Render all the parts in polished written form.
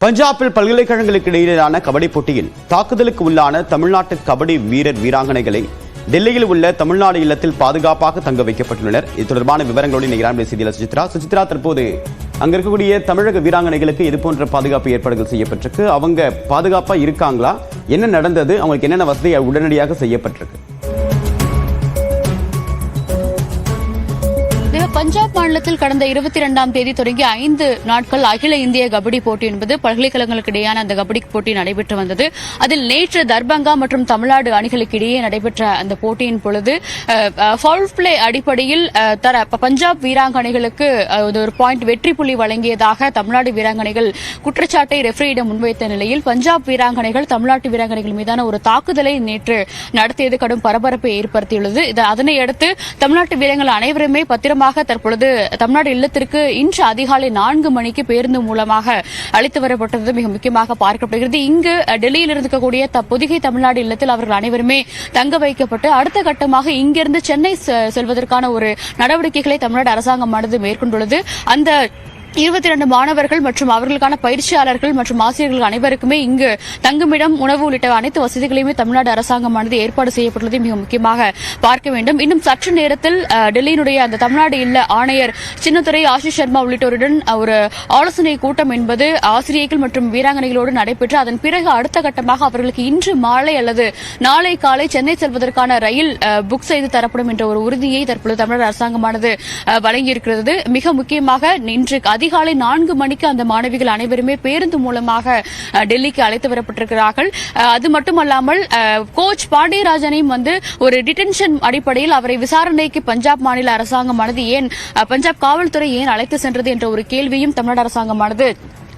பஞ்சாபில் பல்கலைக்கழகங்களுக்கு இடையிலான கபடி போட்டியில் தாக்குதலுக்கு உள்ளான தமிழ்நாட்டு கபடி வீராங்கனைகளை டெல்லியில் உள்ள தமிழ்நாடு இல்லத்தில் பாதுகாப்பாக தங்க வைக்கப்பட்டுள்ளனர். இது தொடர்பான விவரங்களோடு இணைகிறார் செய்தியாளர் சுசித்ரா. தற்போது அங்க இருக்கக்கூடிய தமிழக வீராங்கனைகளுக்கு இதுபோன்ற பாதுகாப்பு ஏற்பாடுகள் செய்யப்பட்டிருக்கு. அவங்க பாதுகாப்பா இருக்காங்களா? என்ன நடந்தது? அவங்களுக்கு என்னென்ன வசதி உடனடியாக செய்யப்பட்டிருக்கு? பஞ்சாப் மாநிலத்தில் கடந்த 22ஆம் தேதி தொடங்கி 5 நாட்கள் அகில இந்திய கபடி போட்டி என்பது பல்கலைக்கழகங்களுக்கு இடையான அந்த கபடி போட்டி நடைபெற்று வந்தது. அதில் நேற்று தர்பங்கா மற்றும் தமிழ்நாடு அணிகளுக்கு இடையே நடைபெற்ற அந்த போட்டியின் பொழுது ஃபவுல் பிளே அடிப்படையில் பஞ்சாப் வீராங்கனைகளுக்கு ஒரு பாயிண்ட் வெற்றி புள்ளி வழங்கியதாக தமிழ்நாடு வீராங்கனைகள் குற்றச்சாட்டை ரெஃபரியிடம் முன்வைத்த நிலையில் பஞ்சாப் வீராங்கனைகள் தமிழ்நாட்டு வீராங்கனைகள் மீதான ஒரு தாக்குதலை நேற்று நடத்தியது கடும் பரபரப்பை ஏற்படுத்தியுள்ளது. அதனையடுத்து தமிழ்நாட்டு வீரர்கள் அனைவருமே பத்திரமாக தற்பொழுது தமிழ்நாடு இல்லத்திற்கு இன்று அதிகாலை 4 மணிக்கு பேருந்து மூலமாக அழைத்து வரப்பட்டது மிக முக்கியமாக பார்க்கப்படுகிறது. இங்கு டெல்லியில் இருக்கக்கூடிய பொதிகை தமிழ்நாடு இல்லத்தில் அவர்கள் அனைவருமே தங்க வைக்கப்பட்டு அடுத்த கட்டமாக இங்கிருந்து சென்னை செல்வதற்கான ஒரு நடவடிக்கைகளை தமிழ்நாடு அரசாங்கமானது மேற்கொண்டுள்ளது. அந்த 22 மாணவர்கள் மற்றும் அவர்களுக்கான பயிற்சியாளர்கள் மற்றும் ஆசிரியர்கள் அனைவருக்குமே இங்கு தங்குமிடம், உணவு உள்ளிட்ட அனைத்து வசதிகளையுமே தமிழ்நாடு அரசாங்கமானது ஏற்பாடு செய்யப்பட்டுள்ளதை மிக முக்கியமாக பார்க்க வேண்டும். இன்னும் சற்று நேரத்தில் டெல்லியினுடைய அந்த தமிழ்நாடு இல்ல ஆணையர் சின்னத்துரை, ஆஷிஷ் சர்மா உள்ளிட்டோருடன் ஒரு ஆலோசனை கூட்டம் என்பது ஆசிரியர்கள் மற்றும் வீராங்கனைகளோடு நடைபெற்று அதன் பிறகு அடுத்த கட்டமாக அவர்களுக்கு இன்று மாலை அல்லது நாளை காலை சென்னை செல்வதற்கான ரயில் புக் செய்து தரப்படும் என்ற ஒரு உறுதியை தற்பொழுது தமிழக அரசாங்கமானது வழங்கியிருக்கிறது. மிக முக்கியமாக இன்று அதிகாலை 4 மணிக்கு அந்த மாணவிகள் அனைவருமே பேருந்து மூலமாக டெல்லிக்கு அழைத்து வரப்பட்டிருக்கிறார்கள். அது மட்டுமல்லாமல் கோச் பாண்டியராஜனையும் ஒரு டிடென்ஷன் அடிப்படையில் அவரை விசாரணைக்கு பஞ்சாப் மாநில அரசாங்கமானது பஞ்சாப் காவல்துறை ஏன் அழைத்து சென்றது என்ற ஒரு கேள்வியும் தமிழ்நாடு அரசாங்கமானது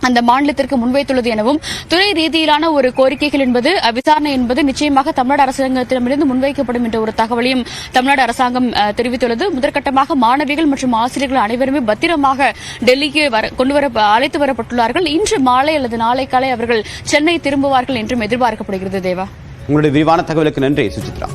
அந்த மாநிலத்திற்கு முன்வைத்துள்ளது எனவும், துறை ரீதியிலான ஒரு கோரிக்கைகள் என்பது விசாரணை என்பது நிச்சயமாக தமிழ்நாடு அரசாங்கத்திடமிருந்து முன்வைக்கப்படும் என்ற ஒரு தகவலையும் தமிழ்நாடு அரசாங்கம் தெரிவித்துள்ளது. முதற்கட்டமாக மாணவிகள் மற்றும் ஆசிரியர்கள் அனைவருமே பத்திரமாக டெல்லிக்கு அழைத்து வரப்பட்டுள்ளார்கள். இன்று மாலை அல்லது நாளை காலை அவர்கள் சென்னை திரும்புவார்கள் என்றும் எதிர்பார்க்கப்படுகிறது. தேவா, உங்களுடைய விரிவான தகவலுக்கு நன்றி சுசித்ரா.